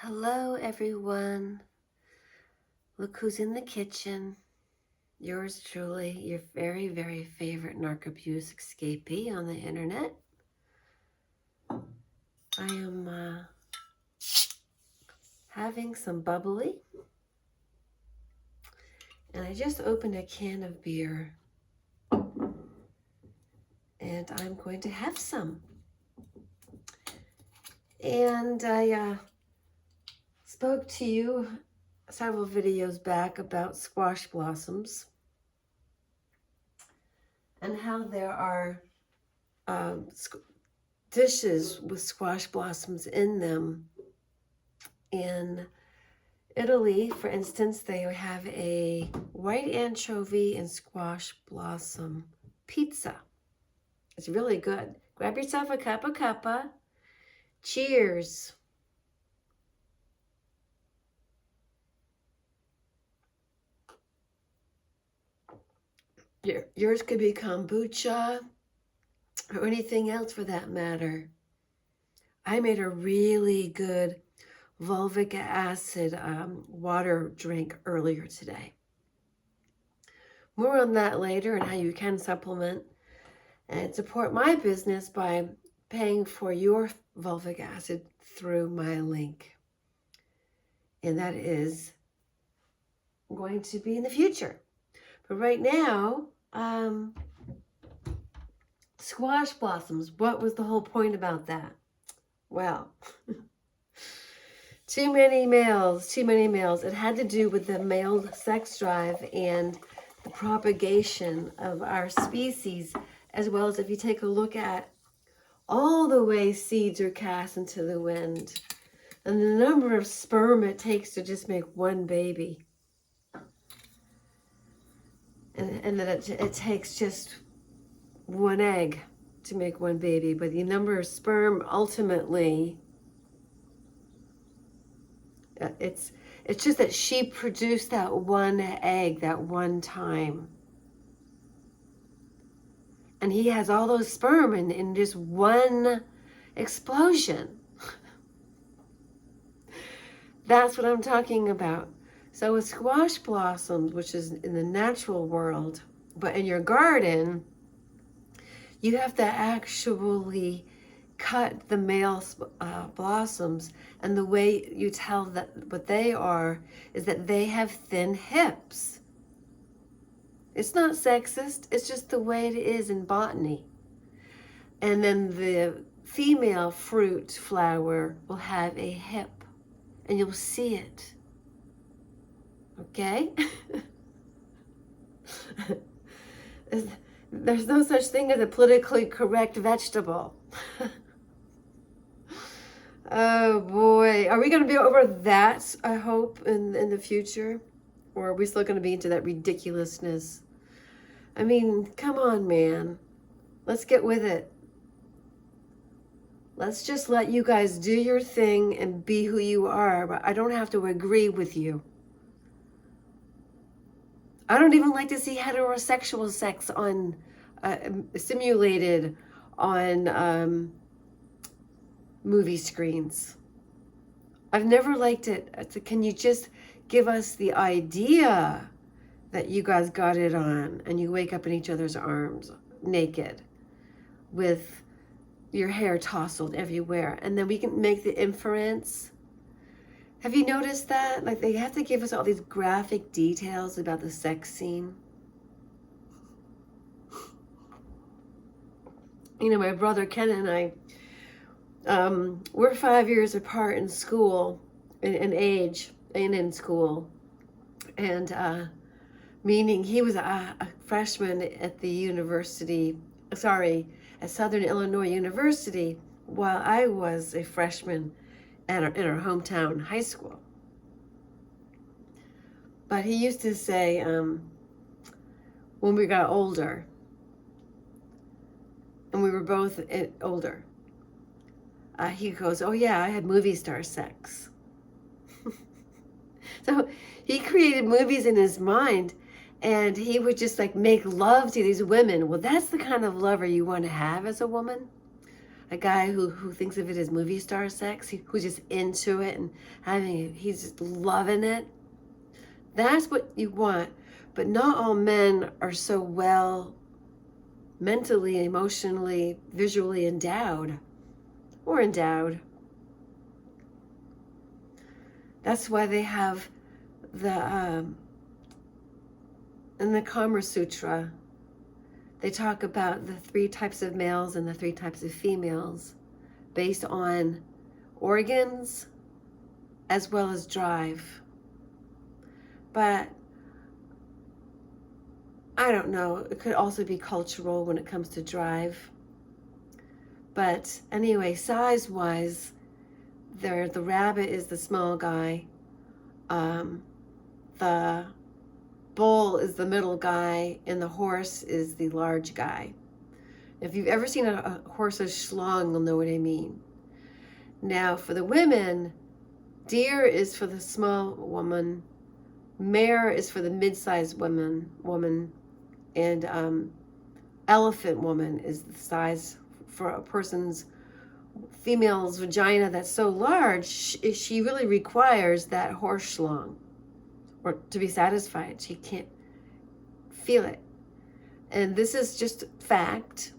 Hello, everyone. Look who's in the kitchen. Yours truly, your very, very favorite narc abuse escapee on the internet. I am having some bubbly, and I just opened a can of beer, and I'm going to have some. And I spoke to you several videos back about squash blossoms and how there are dishes with squash blossoms in them. In Italy, for instance, they have a white anchovy and squash blossom pizza. It's really good. Grab yourself a cup of cuppa. Cheers. Yours could be kombucha or anything else for that matter. I made a really good fulvic acid water drink earlier today. More on that later and how you can supplement and support my business by paying for your fulvic acid through my link. And that is going to be in the future. But right now, squash blossoms, what was the whole point about that? Well, too many males. It had to do with the male sex drive and the propagation of our species, as well as if you take a look at all the ways seeds are cast into the wind and the number of sperm it takes to just make one baby. And that it takes just one egg to make one baby, but the number of sperm ultimately, it's just that she produced that one egg that one time. And he has all those sperm in just one explosion. That's what I'm talking about. So with squash blossoms, which is in the natural world, but in your garden, you have to actually cut the male blossoms. And the way you tell that what they are is that they have thin hips. It's not sexist, it's just the way it is in botany. And then the female fruit flower will have a hip, and you'll see it. Okay? There's no such thing as a politically correct vegetable. Oh boy. Are we going to be over that, I hope, in the future? Or are we still going to be into that ridiculousness? I mean, come on, man. Let's get with it. Let's just let you guys do your thing and be who you are, but I don't have to agree with you. I don't even like to see heterosexual sex on simulated on movie screens. I've never liked it. Can you just give us the idea that you guys got it on and you wake up in each other's arms naked with your hair tousled everywhere, and then we can make the inference? Have you noticed that? Like, they have to give us all these graphic details about the sex scene. You know, my brother Ken and I, we're 5 years apart in school, in age, and in school. And meaning he was a freshman at the university, at Southern Illinois University, while I was a freshman in our hometown high school. But he used to say, when we got older, and we were both older, he goes, oh yeah, I had movie star sex. So he created movies in his mind, and he would just like make love to these women. Well, that's the kind of lover you want to have as a woman. a guy who thinks of it as movie star sex, who's just into it and he's just loving it. That's what you want. But not all men are so well mentally, emotionally, visually endowed. That's why they have the in the Kama Sutra, they talk about the 3 types of males and the 3 types of females based on organs as well as drive. But I don't know, it could also be cultural when it comes to drive. But anyway, size-wise, the rabbit is the small guy. The bull is the middle guy, and the horse is the large guy. If you've ever seen a horse's schlong, you'll know what I mean. Now, for the women, deer is for the small woman, mare is for the mid-sized woman, and elephant woman is the size for a person's female's vagina that's so large, she really requires that horse schlong or to be satisfied. She can't feel it. And this is just fact.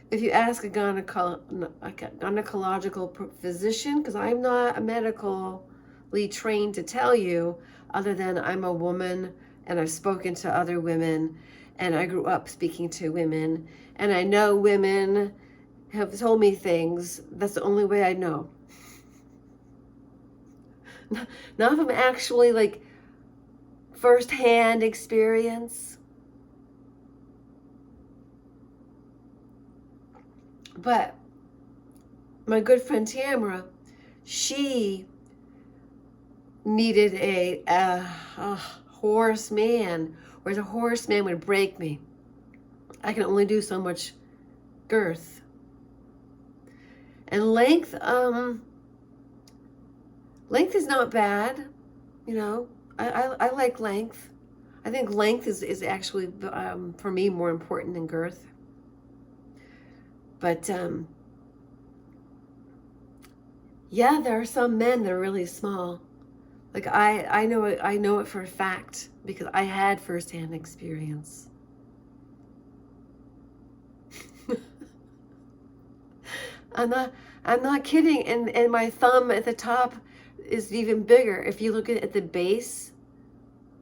If you ask a gynecological physician, because I'm not a medically trained to tell you, other than I'm a woman and I've spoken to other women and I grew up speaking to women and I know women have told me things. That's the only way I know. Not from actually like first-hand experience. But my good friend Tamara, she needed a horseman, whereas a horseman would break me. I can only do so much girth. And length is not bad, you know. I like length. I think length is actually for me more important than girth. But yeah, there are some men that are really small. Like I know it for a fact because I had firsthand experience. I'm not kidding. And my thumb at the top is even bigger. If you look at the base,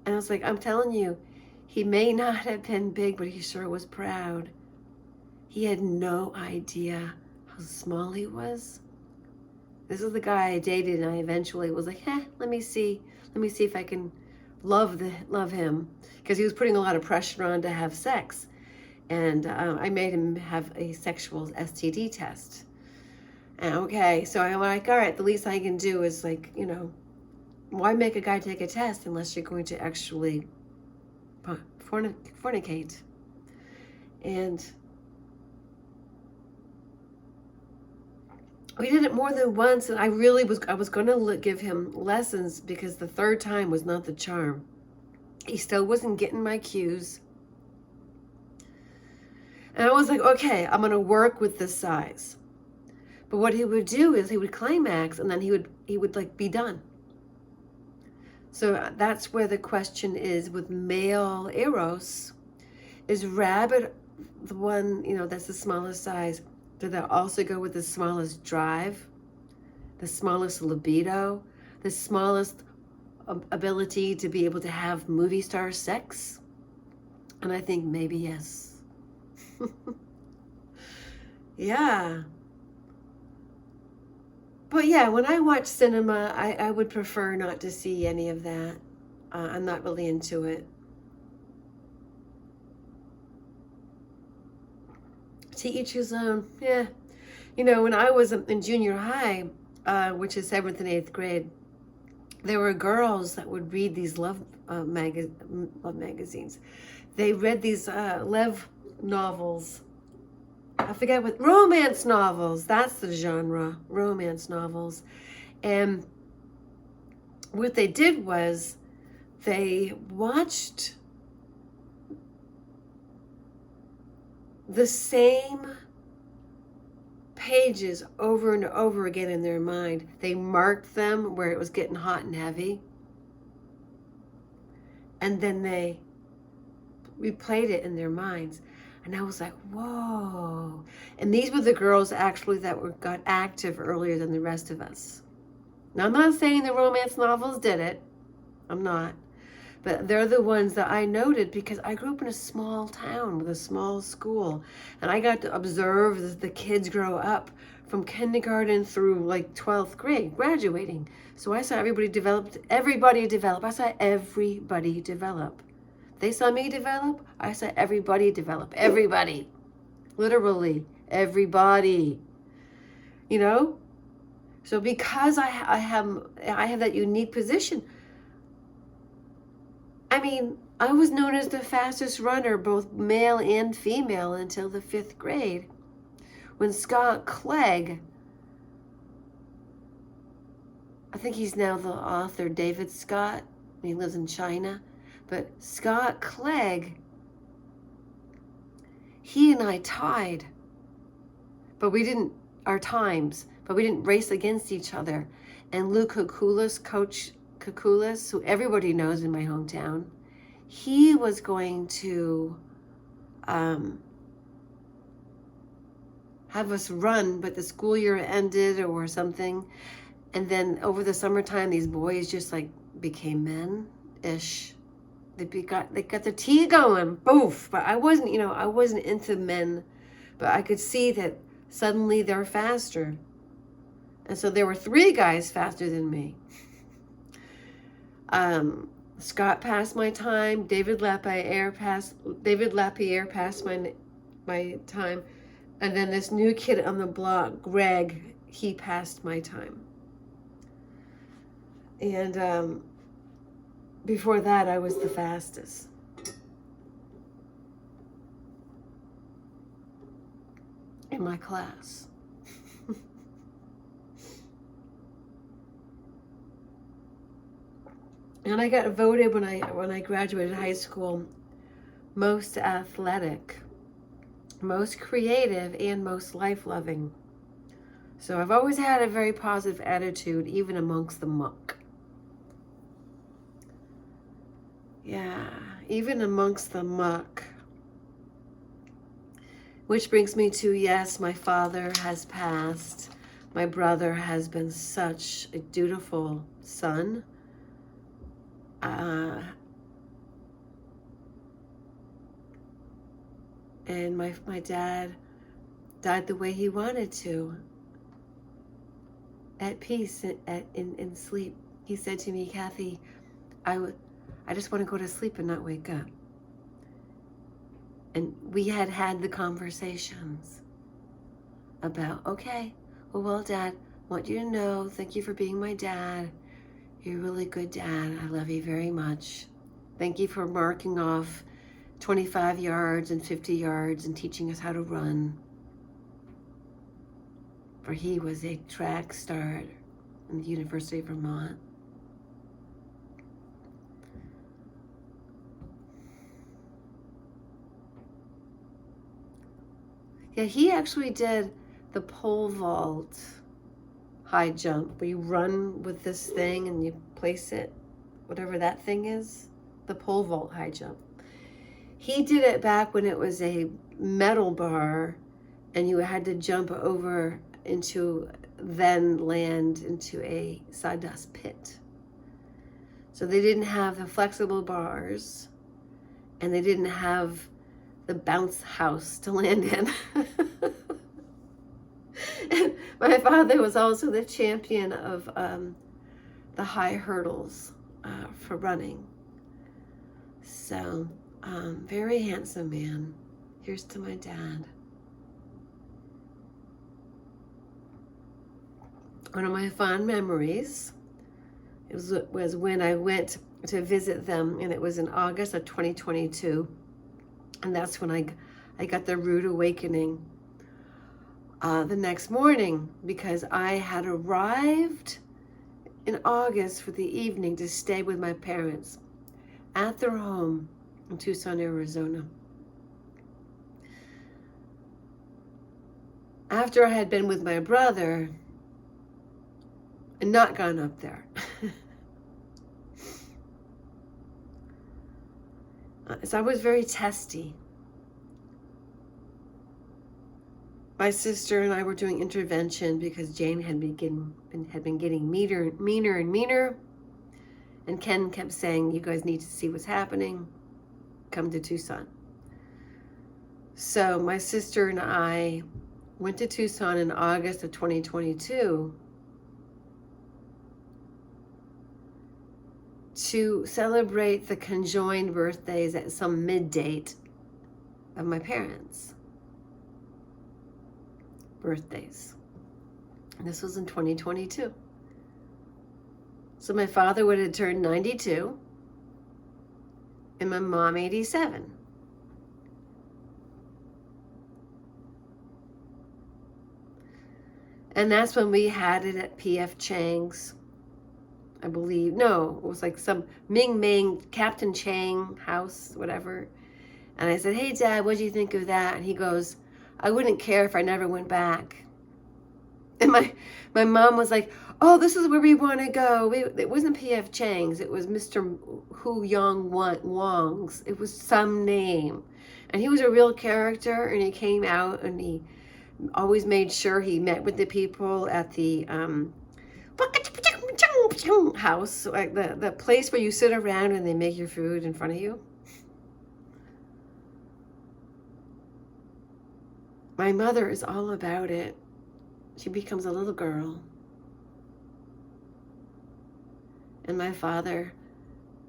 and I was like, I'm telling you, he may not have been big, but he sure was proud. He had no idea how small he was. This is the guy I dated, and I eventually was like, let me see if I can love him, because he was putting a lot of pressure on to have sex, and I made him have a sexual STD test. And okay, so I'm like, all right, the least I can do is like, you know, why make a guy take a test unless you're going to actually fornicate? And we did it more than once, and I was going to give him lessons because the third time was not the charm. He still wasn't getting my cues. And I was like, okay, I'm going to work with this size. But what he would do is he would climax, and then he would like be done. So that's where the question is with male eros. Is rabbit the one, you know, that's the smallest size? Do they also go with the smallest drive, the smallest libido, the smallest ability to be able to have movie star sex? And I think maybe yes. Yeah. But yeah, when I watch cinema, I would prefer not to see any of that. I'm not really into it. To each his own. Yeah. You know, when I was in junior high, which is 7th and 8th grade, there were girls that would read these love magazines. They read these love novels. I forget what, romance novels. That's the genre, romance novels. And what they did was they watched the same pages over and over again in their mind. They marked them where it was getting hot and heavy. And then they replayed it in their minds. And I was like, whoa. And these were the girls actually that got active earlier than the rest of us. Now, I'm not saying the romance novels did it. I'm not. But they're the ones that I noted because I grew up in a small town with a small school. And I got to observe the kids grow up from kindergarten through like 12th grade, graduating. So I saw everybody develop. I saw everybody develop. They saw me develop. I saw everybody develop. Everybody. Literally. Everybody. You know? So because I have that unique position, I mean, I was known as the fastest runner, both male and female, until the 5th grade. When Scott Clegg, I think he's now the author, David Scott, he lives in China, but Scott Clegg, he and I tied, but we didn't, our times, but we didn't race against each other. And Luke Kukulis, Coach Kukulis, who everybody knows in my hometown, he was going to have us run, but the school year ended or something. And then over the summertime, these boys just like became men-ish. They got the tea going, boof. But I wasn't, I wasn't into men, but I could see that suddenly they're faster. And so there were 3 guys faster than me. Scott passed my time. David Lapierre passed my time. And then this new kid on the block, Greg, he passed my time. And before that, I was the fastest. In my class. And I got voted when I graduated high school most athletic, most creative, and most life-loving. So I've always had a very positive attitude, even amongst the muck. Yeah, even amongst the muck. Which brings me to, yes, my father has passed. My brother has been such a dutiful son. And my dad died the way he wanted to, at peace, in sleep. He said to me, Kathy, I just want to go to sleep and not wake up. And we had the conversations about, okay, well, Dad, I want you to know, thank you for being my dad. You're a really good dad. I love you very much. Thank you for marking off 25 yards and 50 yards and teaching us how to run. For he was a track star in the University of Vermont. Yeah, he actually did the pole vault high jump, where you run with this thing and you place it, whatever that thing is, the pole vault high jump. He did it back when it was a metal bar and you had to jump over into, then land into a sawdust pit. So they didn't have the flexible bars and they didn't have the bounce house to land in. And my father was also the champion of the high hurdles for running. So, very handsome man. Here's to my dad. One of my fond memories was when I went to visit them, and it was in August of 2022. And that's when I got the rude awakening the next morning, because I had arrived in August for the evening to stay with my parents at their home in Tucson, Arizona. after I had been with my brother and not gone up there. So I was very testy. My sister and I were doing intervention because Jane had been getting meaner and meaner. And Ken kept saying, you guys need to see what's happening. Come to Tucson. So my sister and I went to Tucson in August of 2022 to celebrate the conjoined birthdays at some mid-date of my parents' birthdays. And this was in 2022. So my father would have turned 92 and my mom 87. And that's when we had it at P.F. Chang's, I believe. No, it was like some Ming Ming, Captain Chang house, whatever. And I said, hey, Dad, what do you think of that? And he goes, I wouldn't care if I never went back. And my mom was like, oh, this is where we want to go. It wasn't P.F. Chang's. It was Mr. Hu Yang Wong's. It was some name. And he was a real character, and he came out, and he always made sure he met with the people at the house, like the place where you sit around and they make your food in front of you. My mother is all about it. She becomes a little girl. And my father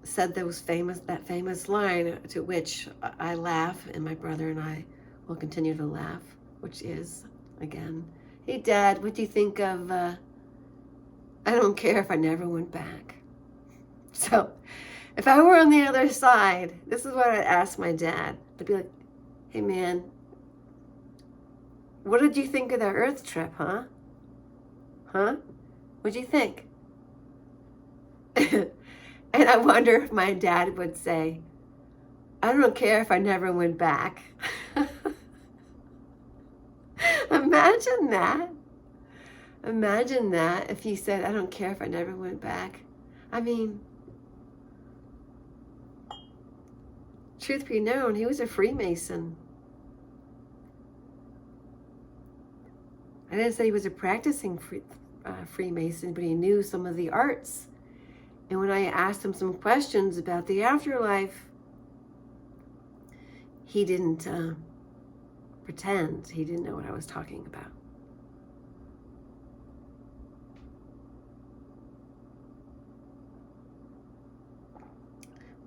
said that famous line, to which I laugh, and my brother and I will continue to laugh, which is, again, hey, Dad, what do you think of, I don't care if I never went back. So if I were on the other side, this is what I'd ask my dad. I'd be like, hey, man, what did you think of that Earth trip, huh? Huh? What'd you think? And I wonder if my dad would say, I don't care if I never went back. Imagine that. Imagine that if he said, I don't care if I never went back. I mean, truth be known, he was a Freemason. I didn't say he was a practicing Freemason, but he knew some of the arts. And when I asked him some questions about the afterlife, he didn't pretend he didn't know what I was talking about.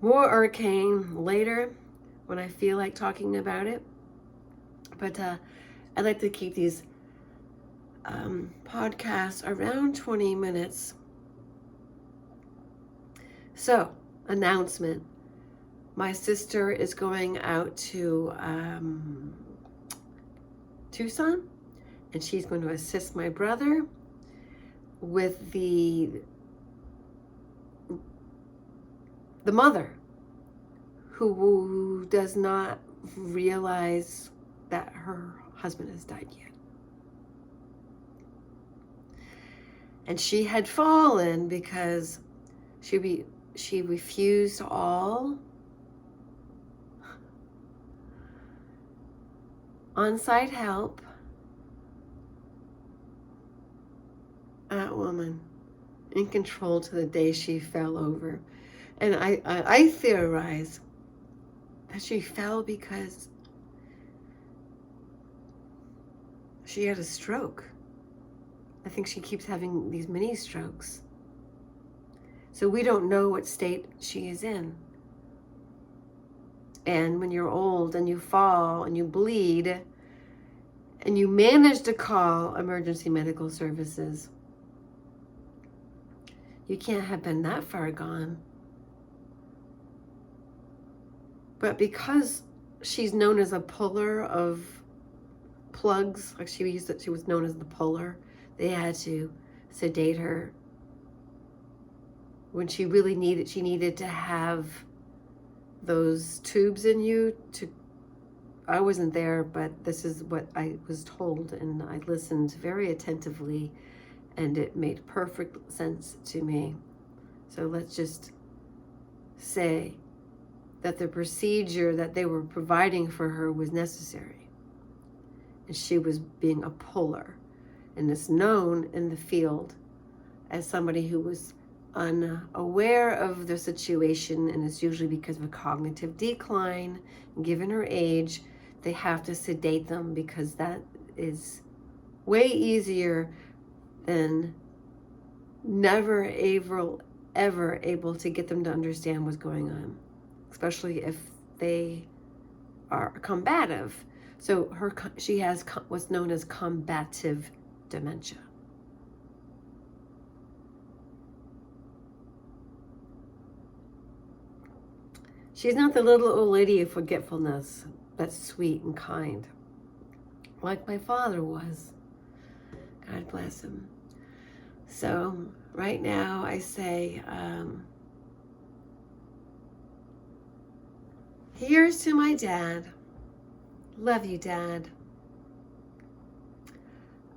More arcane later when I feel like talking about it. But I like to keep these podcasts around 20 minutes. So, announcement. My sister is going out to Tucson, and she's going to assist my brother with the mother who does not realize that her husband has died yet. And she had fallen because she refused all on-site help. That woman in control to the day she fell over. And I theorize that she fell because she had a stroke. I think she keeps having these mini strokes. So we don't know what state she is in. And when you're old and you fall and you bleed and you manage to call emergency medical services, you can't have been that far gone. But because she's known as a puller of plugs, like she was known as the puller, they had to sedate her when she needed to have those tubes in you to I wasn't there, but this is what I was told, and I listened very attentively, and it made perfect sense to me. So let's just say that the procedure that they were providing for her was necessary, and she was being a puller, and is known in the field as somebody who was unaware of the situation, and it's usually because of a cognitive decline. Given her age, they have to sedate them because that is way easier than never ever able to get them to understand what's going on, especially if they are combative. So she has what's known as combative dementia. She's not the little old lady of forgetfulness that's sweet and kind, like my father was. God bless him. So right now I say, here's to my dad. Love you, Dad.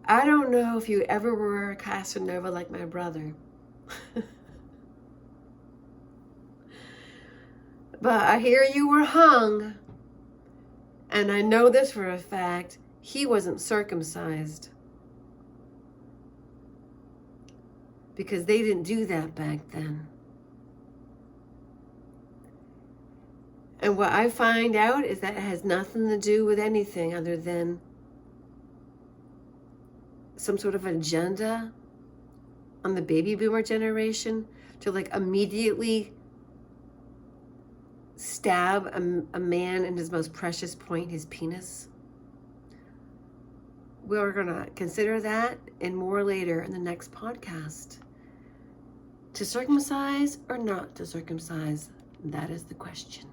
I don't know if you ever were a Casanova like my brother. But I hear you were hung. And I know this for a fact. He wasn't circumcised. Because they didn't do that back then. And what I find out is that it has nothing to do with anything other than some sort of agenda on the baby boomer generation to like immediately stab a man in his most precious point, his penis. We're going to consider that and more later in the next podcast. To circumcise or not to circumcise, that is the question.